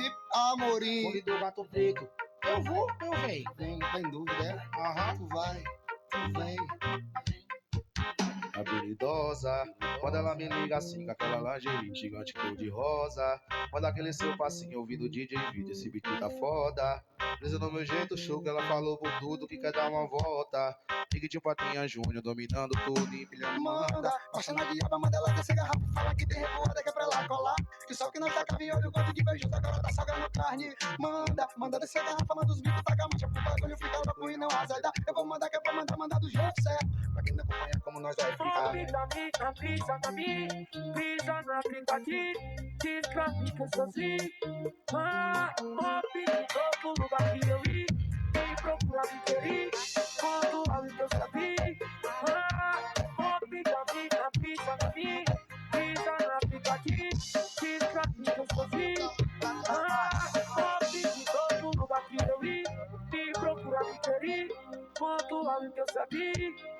VIP Amorim. Bonde do Gato Preto. Eu vou, meu rei. Vem, tá em dúvida, é? Aham. Tu vai, tu vem. Habilidosa, quando ela me liga assim com aquela lingerie gigante cor de rosa. Manda aquele seu passinho ouvindo DJ vídeo, esse beat tá foda. Presa no meu jeito, show que ela falou por tudo que quer dar uma volta. Fique de Patinha Júnior, dominando tudo e empilhando Manda, baixa na diaba, manda ela descer garrafa. Fala que tem revoada, que é pra lá colar. Que só que não tá caviolho, gosto de beijo, agora tá salgando carne. Manda descer garrafa, manda os bicos, taca a mancha pro bagulho, fica louco e não azeda. Eu vou mandar, que é pra mandar do jeito certo. Pra quem não acompanha como nós vai ficar. Pisa na mim, pisa no aplicativo, diz pra mim que eu sou assim. Pop em todo lugar que eu ir, quem procura me querer, quando algo que eu sabia. Pop da minha, pisa na mim, pisa no aplicativo, diz pra mim que eu sou assim. Pop em todo lugar que eu ir, quem procura me querer, quando algo que eu sabia.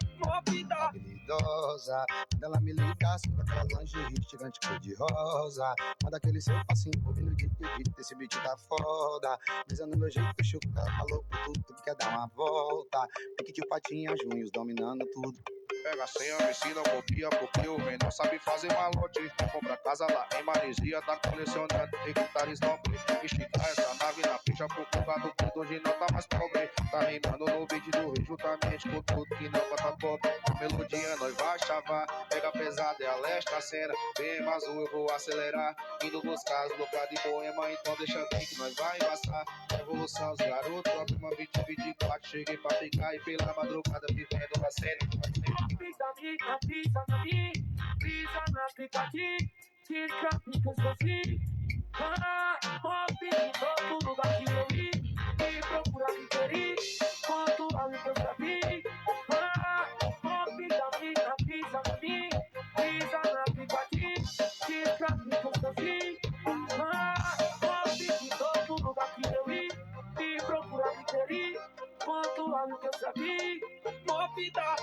Habilidosa, quando ela me liga assim com aquela lingerie gigante cor de rosa. Manda aquele seu passinho ouvindo de beat, esse beat tá foda. Brisa no meu jeito, fechou que ela falou por tudo que quer dar uma volta. Pique de Patinha, Junhos dominando tudo. Pega a senha, me ensina, copia, porque o rei não sabe fazer malote. Compra casa lá em Maresia, tá colecionando hectares nobre. Esticar essa nave na ficha pro culpado, que hoje não tá mais pobre. Tá rimando no beat do rei, juntamente com tudo que não bota pop. Melodia nós vai chavar, pega pesado, é a leste a cena. Bem azul, eu vou acelerar, indo buscar as loucas de poema. Então deixa bem que nós vai embaçar. Revolução, os garotos, a turma 2024. Cheguei pra ficar e pela madrugada vivendo a cena. Pisa na mim, pisa no aplicativo, diz pra mim que eu sou assim. Pop em todo lugar que eu ir, quem procura me querer, quanto algo que eu sabia. Pop da minha, pisa na mim, pisa no aplicativo, diz pra mim que eu sou assim. Pop em todo lugar que eu ir, quem procura me querer, quanto algo que eu sabia. Pop da